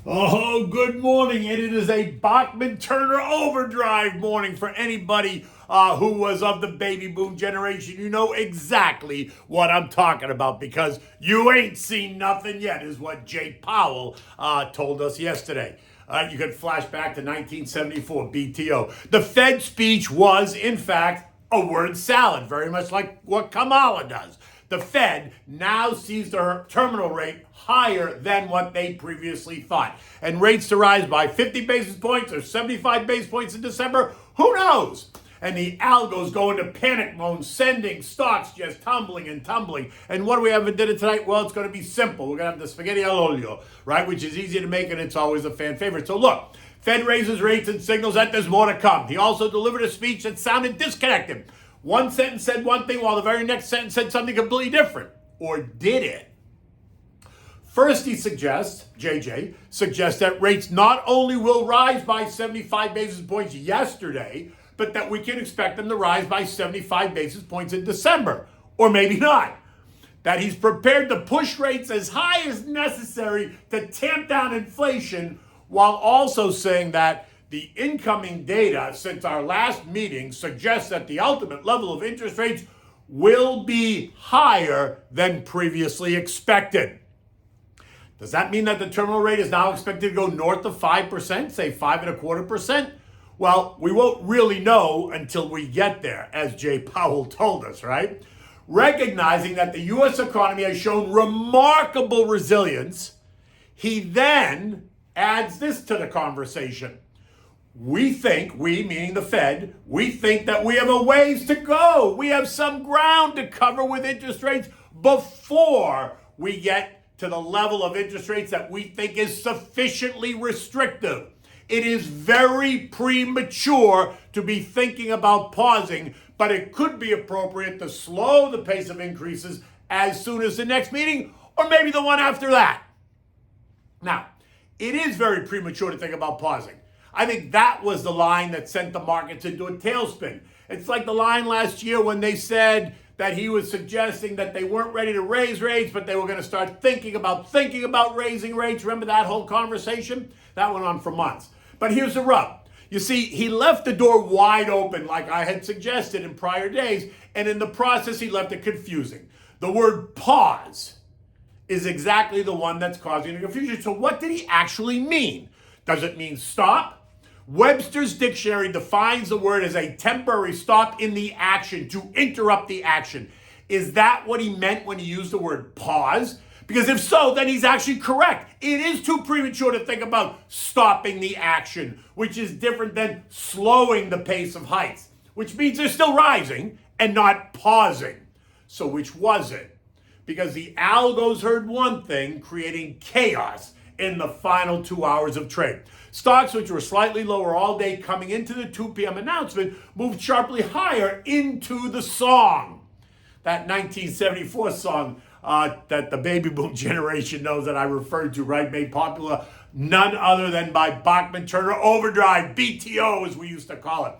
Oh, good morning. And it is a Bachman-Turner overdrive morning for anybody who was of the baby boom generation. You know exactly what I'm talking about because you ain't seen nothing yet, is what Jay Powell told us yesterday. You could flash back to 1974, BTO. The Fed speech was, in fact, a word salad, very much like what Kamala does. The Fed now sees the terminal rate higher than what they previously thought. And rates to rise by 50 basis points or 75 basis points in December, who knows? And the algos go into panic mode, sending stocks just tumbling and tumbling. And what do we have for dinner tonight? Well, it's going to be simple. We're going to have the spaghetti al olio, right? Which is easy to make and it's always a fan favorite. So look, Fed raises rates and signals that there's more to come. He also delivered a speech that sounded disconnected. One sentence said one thing while the very next sentence said something completely different. Or did it? First, he suggests, JJ, suggests that rates not only will rise by 75 basis points yesterday, but that we can expect them to rise by 75 basis points in December. Or maybe not. That he's prepared to push rates as high as necessary to tamp down inflation, while also saying that the incoming data since our last meeting suggests that the ultimate level of interest rates will be higher than previously expected. Does that mean that the terminal rate is now expected to go north of 5%, say 5.25%? Well, we won't really know until we get there, as Jay Powell told us, right? Recognizing that the U.S. economy has shown remarkable resilience, he then adds this to the conversation. We think, we meaning the Fed, we think that we have a ways to go. We have some ground to cover with interest rates before we get to the level of interest rates that we think is sufficiently restrictive. It is very premature to be thinking about pausing, but it could be appropriate to slow the pace of increases as soon as the next meeting or maybe the one after that. Now, it is very premature to think about pausing. I think that was the line that sent the markets into a tailspin. It's like the line last year when they said that he was suggesting that they weren't ready to raise rates, but they were going to start thinking about raising rates. Remember that whole conversation? That went on for months. But here's the rub. You see, he left the door wide open like I had suggested in prior days, and in the process, he left it confusing. The word pause is exactly the one that's causing the confusion. So what did he actually mean? Does it mean stop? Webster's dictionary defines the word as a temporary stop in the action, to interrupt the action. Is that what he meant when he used the word pause? Because if so, then he's actually correct. It is too premature to think about stopping the action, which is different than slowing the pace of hikes, which means they're still rising and not pausing. So which was it? Because the algos heard one thing, creating chaos in the final 2 hours of trade. Stocks, which were slightly lower all day coming into the 2 p.m. announcement, moved sharply higher into the song. That 1974 song that the baby boom generation knows that I referred to, right? Made popular none other than by Bachman-Turner Overdrive, BTO as we used to call it.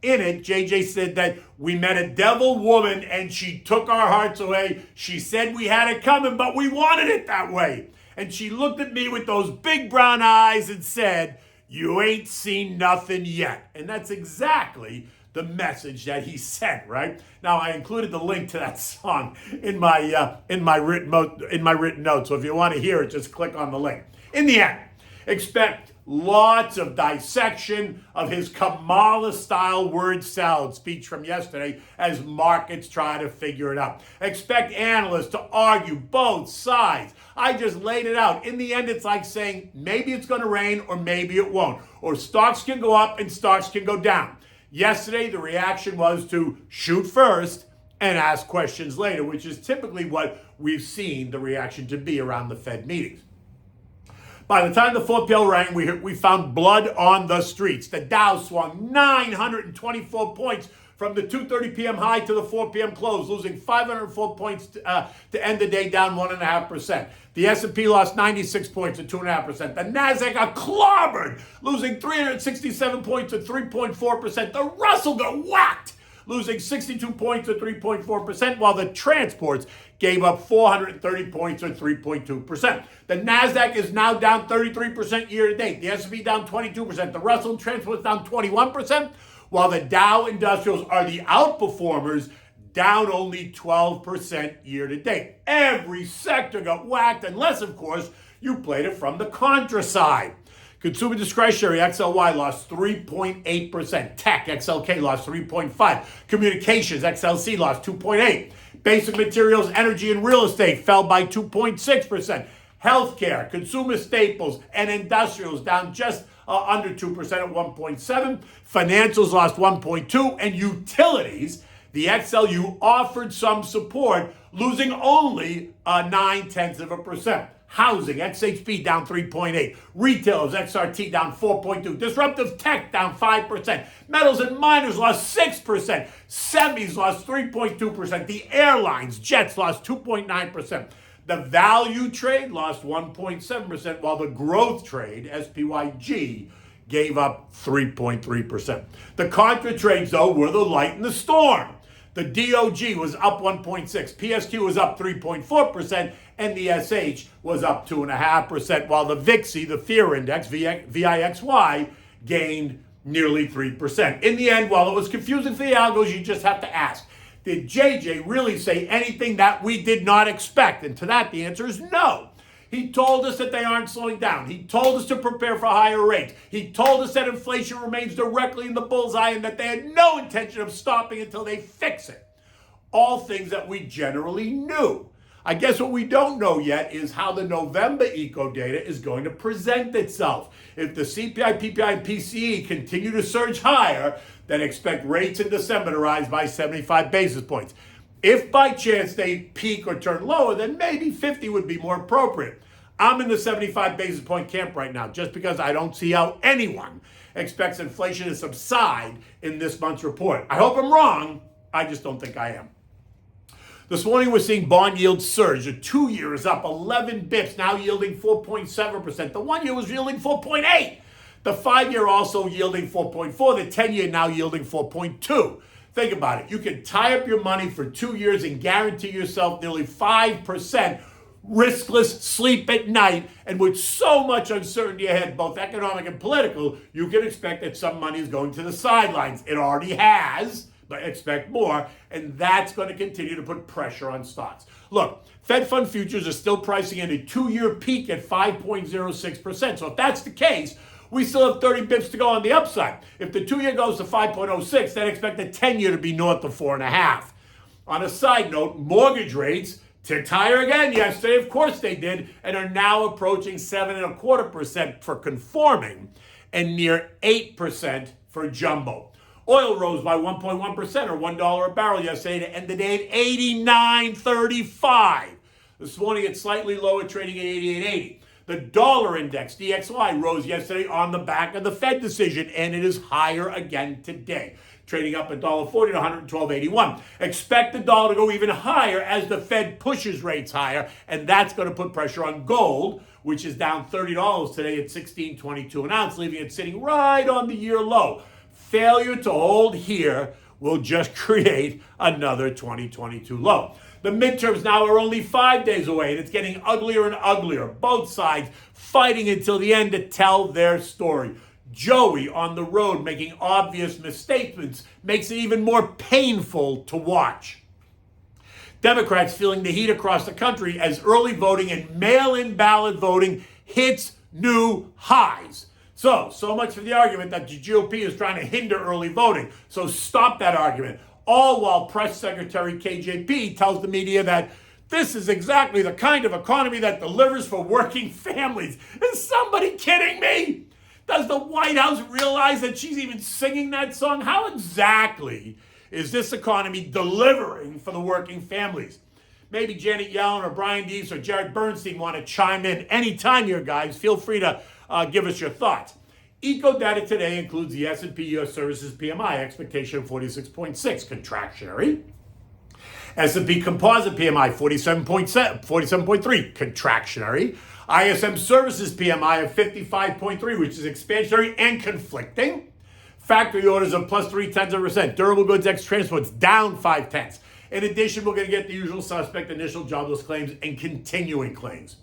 In it, JJ said that we met a devil woman and she took our hearts away. She said we had it coming, but we wanted it that way. And she looked at me with those big brown eyes and said, "You ain't seen nothing yet." And that's exactly the message that he sent, right? Now, I included the link to that song in my written notes. So if you want to hear it, just click on the link. In the end, expect lots of dissection of his Kamala-style word salad speech from yesterday as markets try to figure it out. Expect analysts to argue both sides. I just laid it out. In the end, it's like saying maybe it's going to rain or maybe it won't. Or stocks can go up and stocks can go down. Yesterday, the reaction was to shoot first and ask questions later, which is typically what we've seen the reaction to be around the Fed meetings. By the time the 4 bell rang, we found blood on the streets. The Dow swung 924 points from the 2:30 p.m. high to the 4 p.m. close, losing 504 points to end the day, down 1.5%. The S&P lost 96 points at 2.5%. The Nasdaq got clobbered, losing 367 points at 3.4%. The Russell got whacked, losing 62 points or 3.4%, while the transports gave up 430 points or 3.2%. The NASDAQ is now down 33% year to date. The S&P down 22%. The Russell Transports down 21%, while the Dow Industrials are the outperformers, down only 12% year to date. Every sector got whacked, unless, of course, you played it from the contra side. Consumer discretionary, XLY, lost 3.8%. Tech, XLK, lost 3.5%. Communications, XLC, lost 2.8%. Basic materials, energy, and real estate fell by 2.6%. Healthcare, consumer staples, and industrials down just under 2% at 1.7%. Financials lost 1.2%. And utilities, the XLU, offered some support, losing only 0.9%. Housing, XHP, down 3.8%. Retailers, XRT, down 4.2%. Disruptive tech, down 5%. Metals and miners lost 6%. Semis lost 3.2%. The airlines, jets, lost 2.9%. The value trade lost 1.7%, while the growth trade, SPYG, gave up 3.3%. The contra trades, though, were the light in the storm. The DOG was up 1.6%, PSQ was up 3.4%, and the SH was up 2.5%, while the VIXI, the fear index, VIXY, gained nearly 3%. In the end, while it was confusing for the algos, you just have to ask, did JJ really say anything that we did not expect? And to that, the answer is no. He told us that they aren't slowing down. He told us to prepare for higher rates. He told us that inflation remains directly in the bullseye and that they had no intention of stopping until they fix it. All things that we generally knew. I guess what we don't know yet is how the November eco data is going to present itself. If the CPI, PPI, and PCE continue to surge higher, then expect rates in December to rise by 75 basis points. If by chance they peak or turn lower, then maybe 50 would be more appropriate. I'm in the 75 basis point camp right now, just because I don't see how anyone expects inflation to subside in this month's report. I hope I'm wrong. I just don't think I am. This morning, we're seeing bond yields surge. The 2-year is up 11 bips, now yielding 4.7%. The 1-year was yielding 4.8%. The 5-year also yielding 4.4%. The 10-year now yielding 4.2%. Think about it. You can tie up your money for 2 years and guarantee yourself nearly 5% riskless sleep at night. And with so much uncertainty ahead, both economic and political, you can expect that some money is going to the sidelines. It already has, but expect more. And that's going to continue to put pressure on stocks. Look, Fed fund futures are still pricing in a 2-year peak at 5.06%. So if that's the case, we still have 30 bips to go on the upside. If the 2-year goes to 5.06, then expect the 10-year to be north of 4.5. On a side note, mortgage rates ticked higher again yesterday. Of course they did, and are now approaching 7.25% for conforming and near 8% for jumbo. Oil rose by 1.1% or $1 a barrel yesterday to end the day at $89.35. This morning it's slightly lower, trading at $88.80. The dollar index, DXY, rose yesterday on the back of the Fed decision, and it is higher again today, trading up $1.40 to $112.81. Expect the dollar to go even higher as the Fed pushes rates higher, and that's going to put pressure on gold, which is down $30 today at $16.22 an ounce, leaving it sitting right on the year low. Failure to hold here will just create another 2022 low. The midterms now are only 5 days away, and it's getting uglier and uglier. Both sides fighting until the end to tell their story. Joey on the road making obvious misstatements makes it even more painful to watch. Democrats feeling the heat across the country as early voting and mail-in ballot voting hits new highs. So much for the argument that the GOP is trying to hinder early voting. So stop that argument. All while Press Secretary KJP tells the media that this is exactly the kind of economy that delivers for working families. Is somebody kidding me? Does the White House realize that she's even singing that song? How exactly is this economy delivering for the working families? Maybe Janet Yellen or Brian Deese or Jared Bernstein want to chime in anytime here, guys. Feel free to give us your thoughts. Eco data today includes the S&P U.S. Services PMI expectation of 46.6, contractionary. S&P Composite PMI 47.3, contractionary. ISM Services PMI of 55.3, which is expansionary and conflicting. Factory orders of plus 0.3%. Durable goods ex transports down 0.5. In addition, we're going to get the usual suspect initial jobless claims and continuing claims.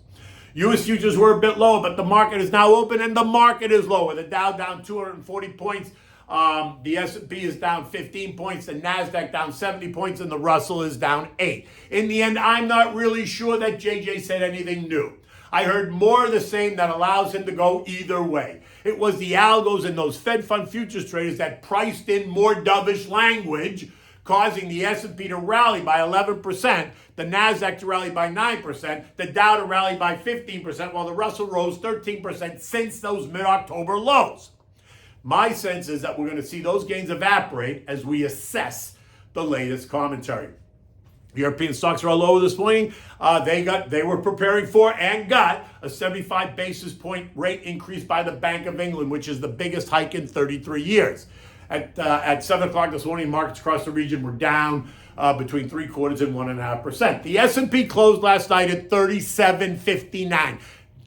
U.S. futures were a bit lower, but the market is now open and the market is lower. The Dow down 240 points. The S&P is down 15 points. The NASDAQ down 70 points and the Russell is down 8. In the end, I'm not really sure that JJ said anything new. I heard more of the same that allows him to go either way. It was the algos and those Fed fund futures traders that priced in more dovish language, causing the S&P to rally by 11%, the NASDAQ to rally by 9%, the Dow to rally by 15%, while the Russell rose 13% since those mid-October lows. My sense is that we're going to see those gains evaporate as we assess the latest commentary. European stocks are all lower this morning. They were preparing for and got a 75 basis point rate increase by the Bank of England, which is the biggest hike in 33 years. At 7 o'clock this morning, markets across the region were down between 0.75% and 1.5%. The S&P closed last night at 3759,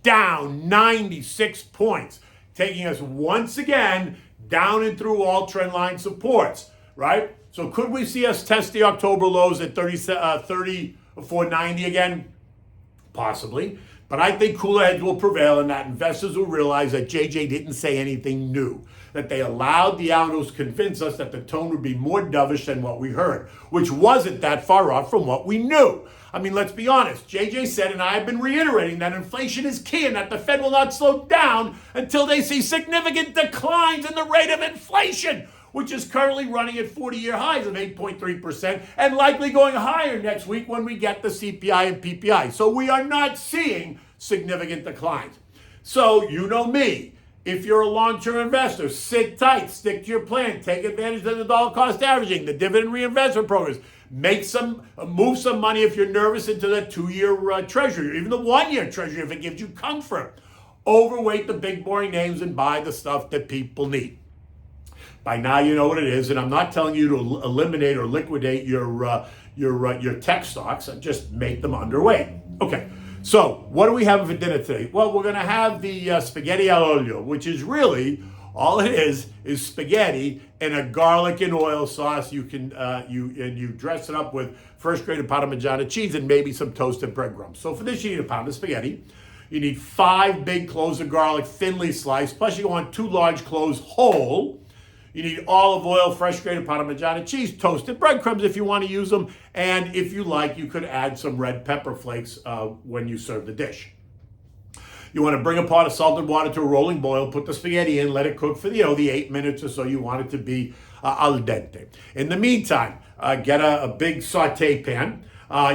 down 96 points, taking us once again down and through all trend line supports, right? So could we see us test the October lows at 3490 again? Possibly. But I think cooler heads will prevail and that investors will realize that JJ didn't say anything new, that they allowed the algos to convince us that the tone would be more dovish than what we heard, which wasn't that far off from what we knew. I mean, let's be honest. JJ said, and I have been reiterating, that inflation is key and that the Fed will not slow down until they see significant declines in the rate of inflation, which is currently running at 40-year highs of 8.3% and likely going higher next week when we get the CPI and PPI. So we are not seeing significant declines. So you know me. If you're a long-term investor, sit tight, stick to your plan, take advantage of the dollar cost averaging, the dividend reinvestment programs, move some money if you're nervous into the 2-year treasury, or even the 1-year treasury if it gives you comfort. Overweight the big boring names and buy the stuff that people need. By now you know what it is, and I'm not telling you to eliminate or liquidate your tech stocks. Just make them underweight. Okay, so what do we have for dinner today? Well, we're going to have the spaghetti al olio, which is really all it is spaghetti and a garlic and oil sauce. You can you dress it up with fresh grated Parmigiano cheese and maybe some toasted breadcrumbs. So for this, you need a pound of spaghetti. You need 5 big cloves of garlic thinly sliced. Plus, you want 2 large cloves whole. You need olive oil, fresh grated Parmigiano cheese, toasted breadcrumbs if you want to use them. And if you like, you could add some red pepper flakes when you serve the dish. You want to bring a pot of salted water to a rolling boil, put the spaghetti in, let it cook for the 8 minutes or so you want it to be al dente. In the meantime, get a big saute pan.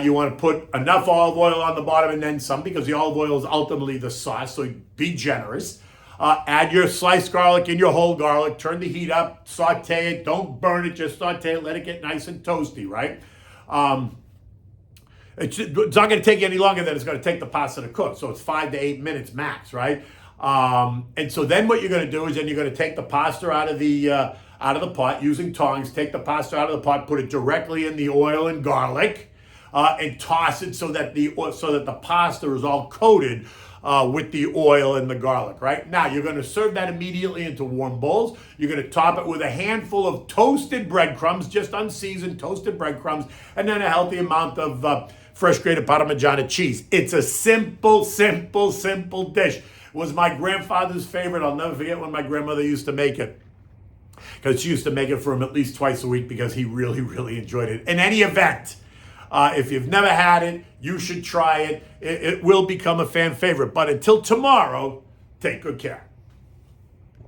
You want to put enough olive oil on the bottom and then some, because the olive oil is ultimately the sauce, so be generous. Add your sliced garlic and your whole garlic. Turn the heat up, saute it. Don't burn it, just saute it. Let it get nice and toasty, right? It's not going to take you any longer than it's going to take the pasta to cook. So it's 5 to 8 minutes max, right? And so then what you're going to do is then you're going to take the pasta out of the pot using tongs. Take the pasta out of the pot, put it directly in the oil and garlic, and toss it so that the pasta is all coated with the oil and the garlic, right? Now, you're going to serve that immediately into warm bowls. You're going to top it with a handful of toasted breadcrumbs, just unseasoned toasted breadcrumbs, and then a healthy amount of fresh grated Parmigiano cheese. It's a simple, simple, simple dish. It was my grandfather's favorite. I'll never forget when my grandmother used to make it, because she used to make it for him at least twice a week because he really, really enjoyed it. In any event, if you've never had it, you should try it. It will become a fan favorite. But until tomorrow, take good care.